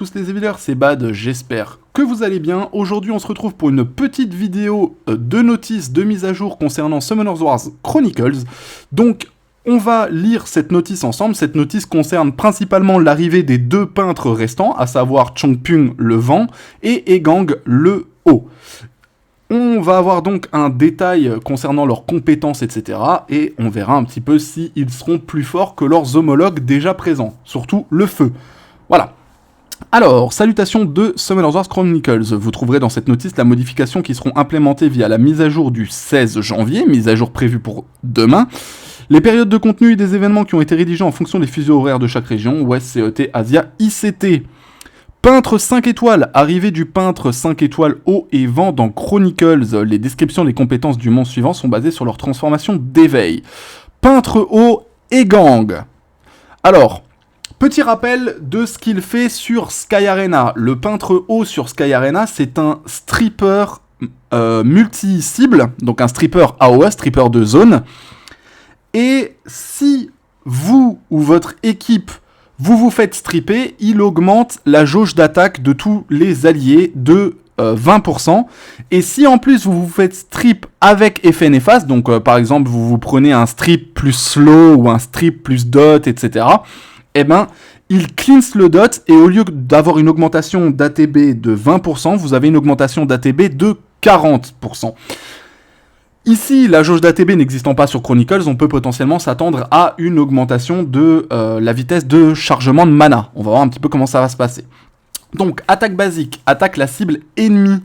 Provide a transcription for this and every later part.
Tous les Evilers, c'est Bad, j'espère que vous allez bien. Aujourd'hui, on se retrouve pour une petite vidéo de notice de mise à jour concernant Summoners Wars Chronicles. Donc, on va lire cette notice ensemble. Cette notice concerne principalement l'arrivée des deux peintres restants, à savoir Chongpung le vent et Egang le haut. On va avoir donc un détail concernant leurs compétences, etc. Et on verra un petit peu s'ils seront plus forts que leurs homologues déjà présents. Surtout le feu. Voilà. Alors, salutations de Summoners Wars Chronicles. Vous trouverez dans cette notice la modification qui seront implémentées via la mise à jour du 16 janvier, mise à jour prévue pour demain. Les périodes de contenu et des événements qui ont été rédigés en fonction des fuseaux horaires de chaque région, Ouest, CET, Asia, ICT. Peintre 5 étoiles, arrivée du peintre 5 étoiles haut et vent dans Chronicles. Les descriptions des compétences du monstre suivant sont basées sur leur transformation d'éveil. Peintre haut et gang. Alors, petit rappel de ce qu'il fait sur Sky Arena. Le peintre haut sur Sky Arena, c'est un stripper multi-cible, donc un stripper AOE, stripper de zone. Et si vous ou votre équipe, vous faites stripper, il augmente la jauge d'attaque de tous les alliés de 20%. Et si en plus vous faites strip avec effet néfaste, donc par exemple vous prenez un strip plus slow ou un strip plus dot, etc., eh ben, il cleanse le dot et au lieu d'avoir une augmentation d'ATB de 20%, vous avez une augmentation d'ATB de 40%. Ici, la jauge d'ATB n'existant pas sur Chronicles, on peut potentiellement s'attendre à une augmentation de la vitesse de chargement de mana. On va voir un petit peu comment ça va se passer. Donc, attaque basique, attaque la cible ennemie,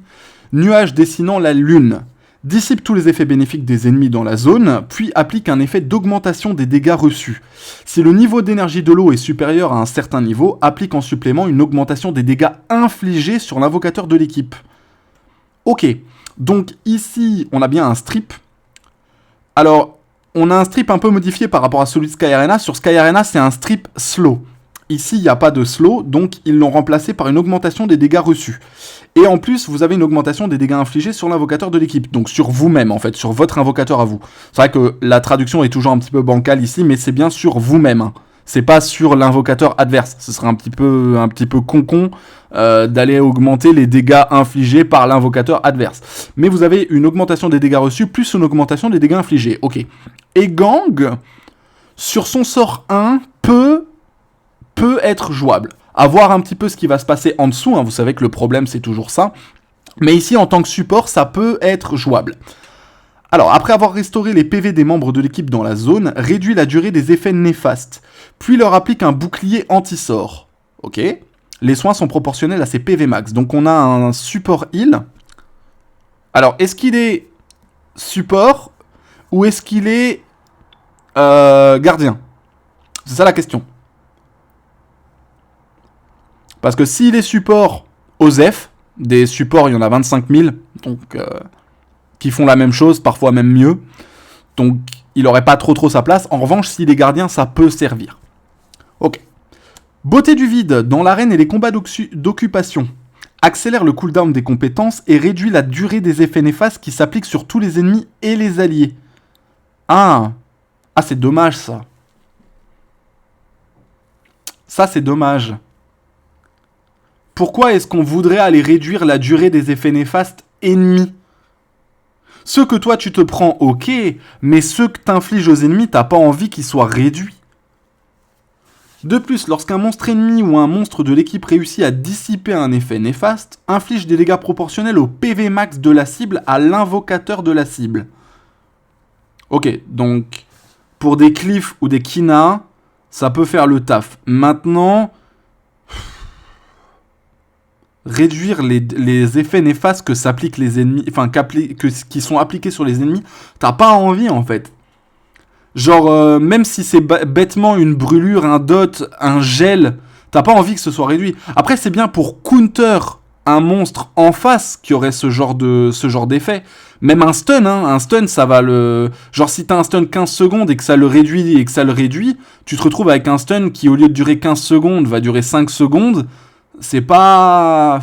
nuage dessinant la lune. Dissipe tous les effets bénéfiques des ennemis dans la zone, puis applique un effet d'augmentation des dégâts reçus. Si le niveau d'énergie de l'eau est supérieur à un certain niveau, applique en supplément une augmentation des dégâts infligés sur l'invocateur de l'équipe. Ok, donc ici, on a bien un strip. Alors, on a un strip un peu modifié par rapport à celui de Sky Arena. Sur Sky Arena, c'est un strip slow. Ici, il n'y a pas de slow, donc ils l'ont remplacé par une augmentation des dégâts reçus. Et en plus, vous avez une augmentation des dégâts infligés sur l'invocateur de l'équipe. Donc sur vous-même, en fait, sur votre invocateur à vous. C'est vrai que la traduction est toujours un petit peu bancale ici, mais c'est bien sur vous-même. Hein. C'est pas sur l'invocateur adverse. Ce serait un petit peu con d'aller augmenter les dégâts infligés par l'invocateur adverse. Mais vous avez une augmentation des dégâts reçus plus une augmentation des dégâts infligés. Ok. Et Gang, sur son sort 1, peut être jouable. À voir un petit peu ce qui va se passer en dessous, hein. Vous savez que le problème c'est toujours ça. Mais ici en tant que support, ça peut être jouable. Alors, après avoir restauré les PV des membres de l'équipe dans la zone, réduit la durée des effets néfastes, puis leur applique un bouclier anti-sort. Ok. Les soins sont proportionnels à ses PV max. Donc on a un support heal. Alors, est-ce qu'il est support ou est-ce qu'il est gardien? C'est ça la question. Parce que s'il est support OZEF, des supports, il y en a 25 000, donc qui font la même chose, parfois même mieux. Donc, il n'aurait pas trop sa place. En revanche, s'il est gardien, ça peut servir. Ok. Beauté du vide, dans l'arène et les combats d'occupation. Accélère le cooldown des compétences et réduit la durée des effets néfastes qui s'appliquent sur tous les ennemis et les alliés. Ah, c'est dommage ça. Ça, c'est dommage. Pourquoi est-ce qu'on voudrait aller réduire la durée des effets néfastes ennemis? Ceux que toi tu te prends, ok, mais ceux que t'infliges aux ennemis, t'as pas envie qu'ils soient réduits. De plus, lorsqu'un monstre ennemi ou un monstre de l'équipe réussit à dissiper un effet néfaste, inflige des dégâts proportionnels au PV max de la cible à l'invocateur de la cible. Ok, donc pour des Cliff ou des Kina, ça peut faire le taf. Maintenant, réduire les effets néfastes que s'appliquent les ennemis, enfin qui sont appliqués sur les ennemis, t'as pas envie en fait. Genre, même si c'est bêtement une brûlure, un dot, un gel, t'as pas envie que ce soit réduit. Après, c'est bien pour counter un monstre en face qui aurait ce genre d'effet. Même un stun, hein, un stun, ça va le... Genre, si t'as un stun 15 secondes et que ça le réduit, tu te retrouves avec un stun qui, au lieu de durer 15 secondes, va durer 5 secondes. C'est pas...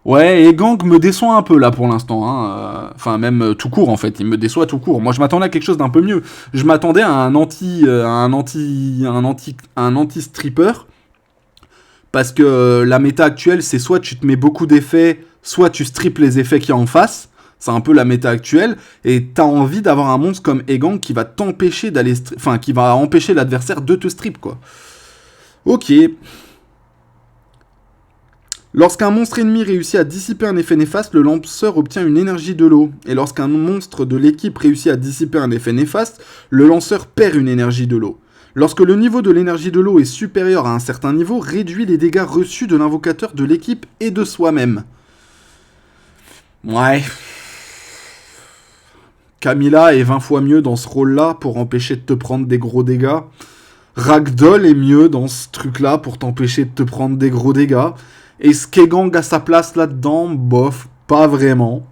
Ouais, et Gang me déçoit un peu là pour l'instant. Hein. Enfin, même tout court en fait, il me déçoit tout court. Moi, je m'attendais à quelque chose d'un peu mieux. Je m'attendais à un anti-stripper Parce que la méta actuelle, c'est soit tu te mets beaucoup d'effets, soit tu strippes les effets qu'il y a en face. C'est un peu la méta actuelle. Et t'as envie d'avoir un monstre comme Egang qui va t'empêcher d'aller... Enfin, qui va empêcher l'adversaire de te strip, quoi. Ok. Lorsqu'un monstre ennemi réussit à dissiper un effet néfaste, le lanceur obtient une énergie de l'eau. Et lorsqu'un monstre de l'équipe réussit à dissiper un effet néfaste, le lanceur perd une énergie de l'eau. Lorsque le niveau de l'énergie de l'eau est supérieur à un certain niveau, réduit les dégâts reçus de l'invocateur de l'équipe et de soi-même. Ouais. Camilla est 20 fois mieux dans ce rôle-là pour empêcher de te prendre des gros dégâts. Ragdoll est mieux dans ce truc-là pour t'empêcher de te prendre des gros dégâts. Et Egang a sa place là-dedans, bof, pas vraiment.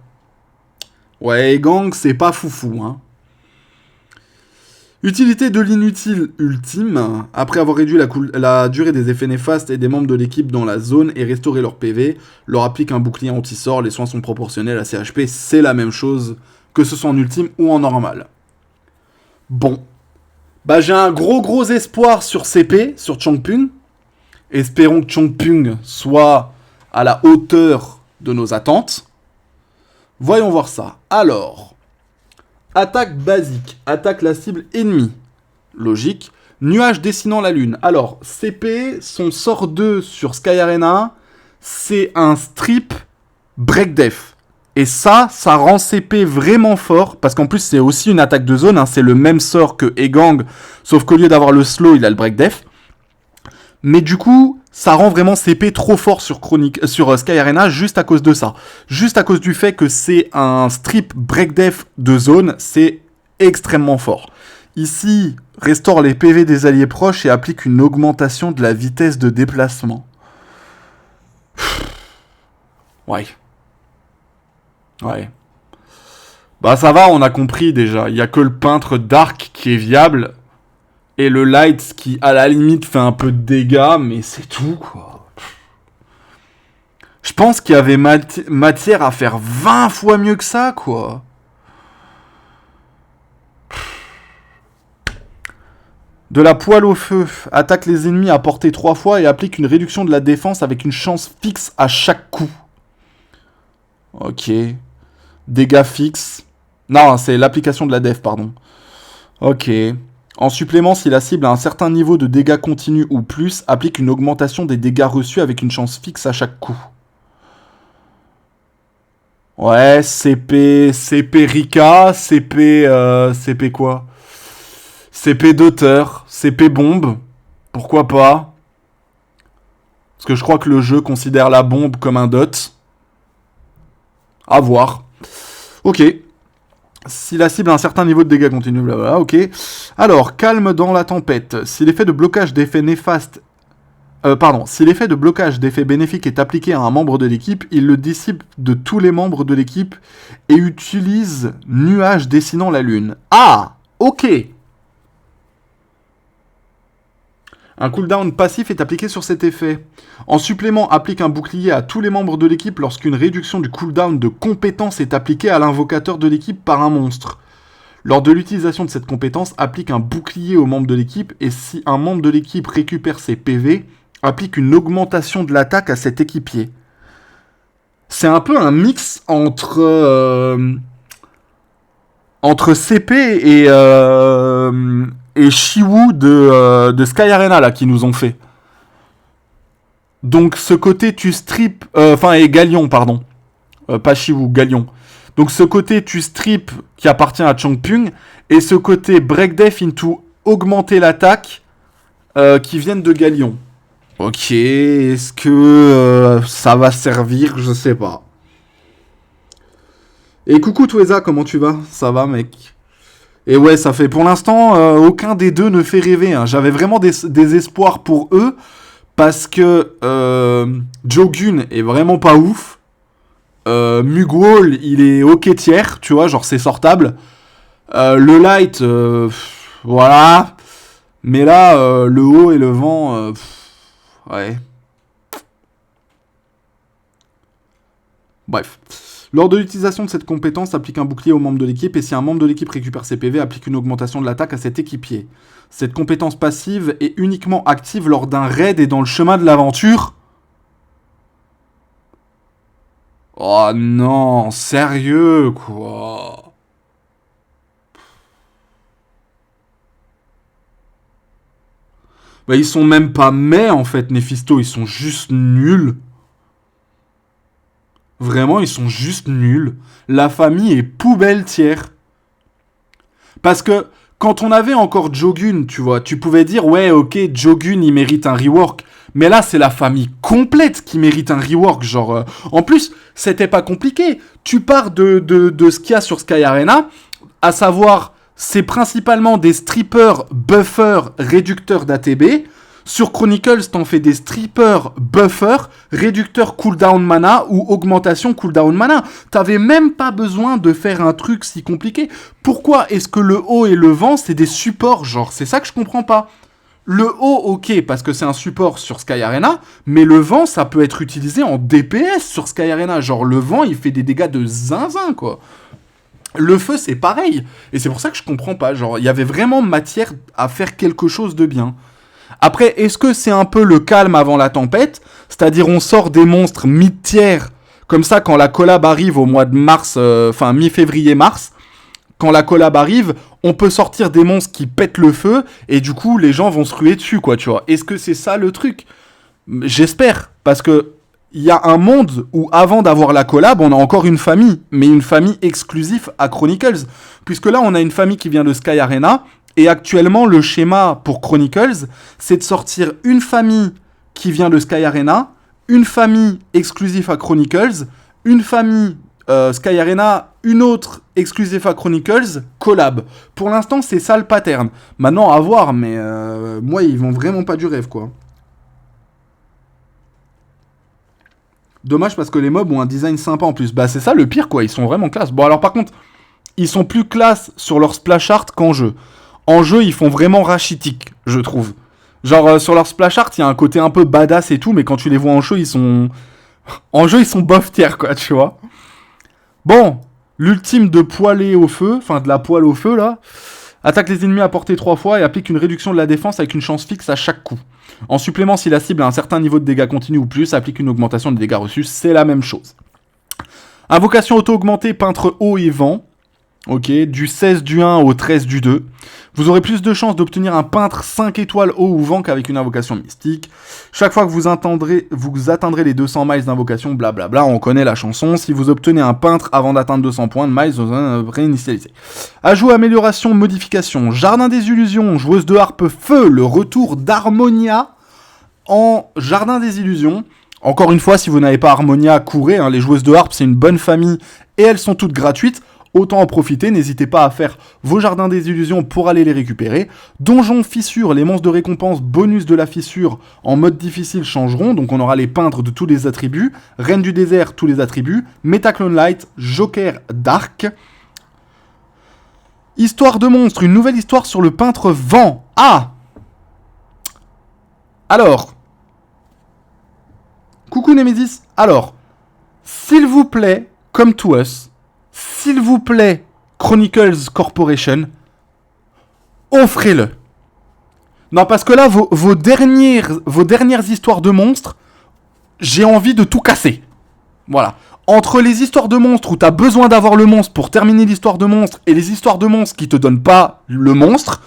Ouais, Egang, c'est pas foufou, hein. Utilité de l'inutile ultime. Après avoir réduit la durée des effets néfastes et des membres de l'équipe dans la zone et restauré leur PV, leur applique un bouclier anti-sort, les soins sont proportionnels à ses HP, c'est la même chose que ce soit en ultime ou en normal. Bon. Bah j'ai un gros espoir sur CP, sur Chongping. Espérons que Chongping soit à la hauteur de nos attentes. Voyons voir ça. Alors... Attaque basique, attaque la cible ennemie. Logique. Nuage dessinant la lune. Alors, CP, son sort 2 sur Sky Arena, c'est un strip break def. Et ça rend CP vraiment fort, parce qu'en plus c'est aussi une attaque de zone, hein, c'est le même sort que Egang, sauf qu'au lieu d'avoir le slow, il a le break def. Mais du coup, ça rend vraiment CP trop fort sur Sky Arena juste à cause de ça. Juste à cause du fait que c'est un strip break def de zone, c'est extrêmement fort. Ici, restaure les PV des alliés proches et applique une augmentation de la vitesse de déplacement. Ouais. Ouais. Bah ça va, on a compris déjà. Il y a que le peintre Dark qui est viable. Et le light qui, à la limite, fait un peu de dégâts, mais c'est tout, quoi. Je pense qu'il y avait matière à faire 20 fois mieux que ça, quoi. De la poêle au feu. Attaque les ennemis à portée 3 fois et applique une réduction de la défense avec une chance fixe à chaque coup. Ok. Dégâts fixes. Non, c'est l'application de la def, pardon. Ok. En supplément, si la cible a un certain niveau de dégâts continus ou plus, applique une augmentation des dégâts reçus avec une chance fixe à chaque coup. Ouais, CP Rika, CP quoi? CP d'auteur, CP bombe, pourquoi pas? Parce que je crois que le jeu considère la bombe comme un dot. À voir. Ok. Si la cible a un certain niveau de dégâts continus, blablabla, ok. Alors, calme dans la tempête. Si l'effet de blocage d'effets néfastes... si l'effet de blocage d'effets bénéfiques est appliqué à un membre de l'équipe, il le dissipe de tous les membres de l'équipe et utilise nuage dessinant la lune. Ah, ok. Un cooldown passif est appliqué sur cet effet. En supplément, applique un bouclier à tous les membres de l'équipe lorsqu'une réduction du cooldown de compétence est appliquée à l'invocateur de l'équipe par un monstre. Lors de l'utilisation de cette compétence, applique un bouclier aux membres de l'équipe et si un membre de l'équipe récupère ses PV, applique une augmentation de l'attaque à cet équipier. C'est un peu un mix entre CP et Shiwu de Sky Arena là qui nous ont fait. Donc ce côté tu strip, et Galion pardon, pas Shiwu, Galion. Donc ce côté tu strip qui appartient à Chongping et ce côté break def into augmenter l'attaque qui viennent de Galion. Ok, est-ce que ça va servir? Je sais pas. Et coucou Tweza, comment tu vas? Ça va mec? Et ouais, ça fait pour l'instant, aucun des deux ne fait rêver. Hein. J'avais vraiment des espoirs pour eux, parce que Jogun est vraiment pas ouf. Mugwall, il est ok tiers, tu vois, genre c'est sortable. Le light, voilà. Mais là, le haut et le vent, ouais. Bref. Lors de l'utilisation de cette compétence, applique un bouclier aux membres de l'équipe, et si un membre de l'équipe récupère ses PV, applique une augmentation de l'attaque à cet équipier. Cette compétence passive est uniquement active lors d'un raid et dans le chemin de l'aventure. Oh non, sérieux, quoi. Bah, ils sont même pas mets, en fait, Néphisto, ils sont juste nuls. Vraiment, ils sont juste nuls. La famille est poubelle tiers. Parce que quand on avait encore Jogun, tu vois, tu pouvais dire, ouais, ok, Jogun, il mérite un rework. Mais là, c'est la famille complète qui mérite un rework. Genre, en plus, c'était pas compliqué. Tu pars de ce qu'il y a sur Sky Arena, à savoir, c'est principalement des strippers, buffers, réducteurs d'ATB. Sur Chronicles, t'en fais des strippers, buffers, réducteurs cooldown mana ou augmentation cooldown mana. T'avais même pas besoin de faire un truc si compliqué. Pourquoi est-ce que le haut et le vent, c'est des supports, genre? C'est ça que je comprends pas. Le haut, ok, parce que c'est un support sur Sky Arena, mais le vent, ça peut être utilisé en DPS sur Sky Arena. Genre, le vent, il fait des dégâts de zinzin, quoi. Le feu, c'est pareil. Et c'est pour ça que je comprends pas. Genre, il y avait vraiment matière à faire quelque chose de bien. Après, est-ce que c'est un peu le calme avant la tempête? C'est-à-dire, on sort des monstres mid-tier, comme ça, quand la collab arrive au mois de mars, mi-février-mars, quand la collab arrive, on peut sortir des monstres qui pètent le feu, et du coup, les gens vont se ruer dessus, quoi, tu vois. Est-ce que c'est ça le truc? J'espère, parce que il y a un monde où, avant d'avoir la collab, on a encore une famille, mais une famille exclusive à Chronicles. Puisque là, on a une famille qui vient de Sky Arena, et actuellement, le schéma pour Chronicles, c'est de sortir une famille qui vient de Sky Arena, une famille exclusive à Chronicles, une famille Sky Arena, une autre exclusive à Chronicles, collab. Pour l'instant, c'est ça le pattern. Maintenant, à voir, mais moi, ils vont vraiment pas du rêve, quoi. Dommage parce que les mobs ont un design sympa en plus. Bah, c'est ça le pire, quoi. Ils sont vraiment classe. Bon, alors par contre, ils sont plus classe sur leur splash art qu'en jeu. En jeu, ils font vraiment rachitique, je trouve. Genre, sur leur splash art, il y a un côté un peu badass et tout, mais quand tu les vois en jeu, ils sont... En jeu, ils sont bof tiers, quoi, tu vois. Bon, l'ultime de poêler au feu, enfin de la poêle au feu, là, attaque les ennemis à portée 3 fois et applique une réduction de la défense avec une chance fixe à chaque coup. En supplément, si la cible a un certain niveau de dégâts continu ou plus, applique une augmentation des dégâts reçus, c'est la même chose. Invocation auto-augmentée, peintre eau et vent. Ok, du 16 du 1 au 13 du 2. Vous aurez plus de chances d'obtenir un peintre 5 étoiles eau ou vent qu'avec une invocation mystique. Chaque fois que vous atteindrez les 200 miles d'invocation, blablabla, on connaît la chanson. Si vous obtenez un peintre avant d'atteindre 200 points de miles, vous réinitialisez. Ajout, amélioration, modification. Jardin des illusions, joueuse de harpe feu, le retour d'Harmonia en Jardin des illusions. Encore une fois, si vous n'avez pas Harmonia, courez. Hein, les joueuses de harpe, c'est une bonne famille et elles sont toutes gratuites. Autant en profiter, n'hésitez pas à faire vos jardins des illusions pour aller les récupérer. Donjon fissure, les monstres de récompense bonus de la fissure en mode difficile changeront, donc on aura les peintres de tous les attributs. Reine du désert, tous les attributs. Metaclone Light, Joker Dark. Histoire de monstre, une nouvelle histoire sur le peintre vent. Ah! Alors. Coucou Nemesis. Alors. S'il vous plaît, come to us. S'il vous plaît, Chronicles Corporation, offrez-le. Non, parce que là, vos dernières histoires de monstres, j'ai envie de tout casser. Voilà. Entre les histoires de monstres où t'as besoin d'avoir le monstre pour terminer l'histoire de monstre et les histoires de monstres qui te donnent pas le monstre,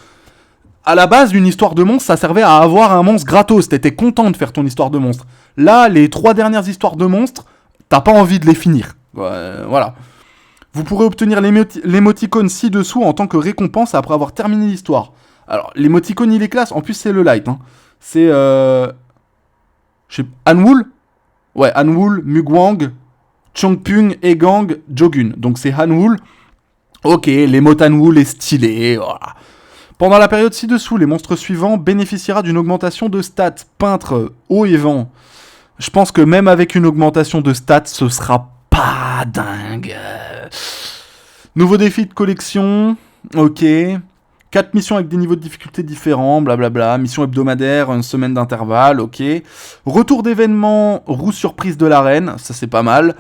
à la base, une histoire de monstre, ça servait à avoir un monstre gratos. T'étais content de faire ton histoire de monstre. Là, les 3 dernières histoires de monstres, t'as pas envie de les finir. Voilà. Vous pourrez obtenir l'émoticône ci-dessous en tant que récompense après avoir terminé l'histoire. Alors, l'émoticône, il est classe. En plus, c'est le light. Hein. C'est... Hanwoo. Ouais, Hanwoo, Mugwang, Chongpung, Egang, Jogun. Donc, c'est Hanwoo. Ok, l'émote Hanwoo est stylé. Voilà. Pendant la période ci-dessous, les monstres suivants bénéficiera d'une augmentation de stats. Peintre, eau et vent. Je pense que même avec une augmentation de stats, ce sera pas dingue. Nouveau défi de collection. Ok. 4 missions avec des niveaux de difficulté différents. Blablabla. Mission hebdomadaire, une semaine d'intervalle. Ok. Retour d'événement. Roue surprise de l'arène. Ça, c'est pas mal.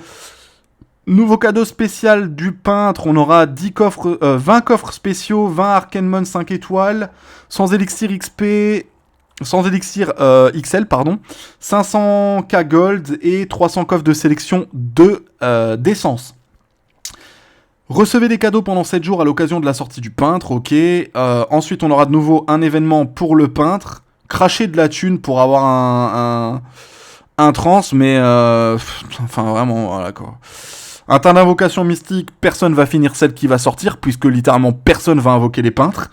Nouveau cadeau spécial du peintre, on aura 20 coffres spéciaux, 20 Arcanmon 5 étoiles, sans élixir XP, sans élixir XL, pardon, 500k gold et 300 coffres de sélection d'essence. Recevez des cadeaux pendant 7 jours à l'occasion de la sortie du peintre, ok. Ensuite, on aura de nouveau un événement pour le peintre. Crachez de la thune pour avoir un trans, mais... enfin, vraiment, voilà quoi. Un tas d'invocations mystiques, personne va finir celle qui va sortir, puisque littéralement personne va invoquer les peintres.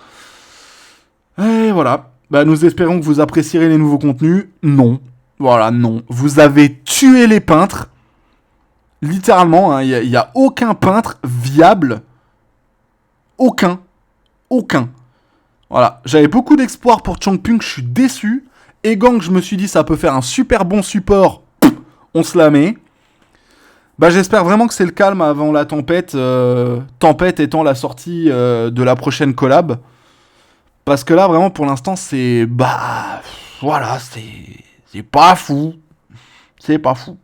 Et voilà. Bah, nous espérons que vous apprécierez les nouveaux contenus. Non. Voilà, non. Vous avez tué les peintres. Littéralement, il n'y a aucun peintre viable. Aucun. Aucun. Voilà. J'avais beaucoup d'espoir pour Chongping, je suis déçu. Et Gang, je me suis dit, ça peut faire un super bon support. On se la met. Bah, j'espère vraiment que c'est le calme avant la tempête. Tempête étant la sortie de la prochaine collab. Parce que là, vraiment, pour l'instant, c'est... Bah... Voilà, c'est pas fou. C'est pas fou.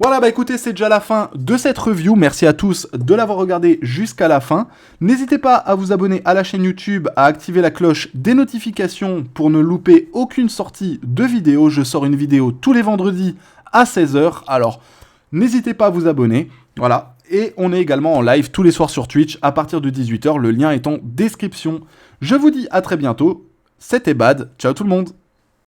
Voilà, bah écoutez, c'est déjà la fin de cette review. Merci à tous de l'avoir regardé jusqu'à la fin. N'hésitez pas à vous abonner à la chaîne YouTube, à activer la cloche des notifications pour ne louper aucune sortie de vidéo. Je sors une vidéo tous les vendredis à 16h. Alors, n'hésitez pas à vous abonner. Voilà. Et on est également en live tous les soirs sur Twitch à partir de 18h. Le lien est en description. Je vous dis à très bientôt. C'était Bad. Ciao tout le monde.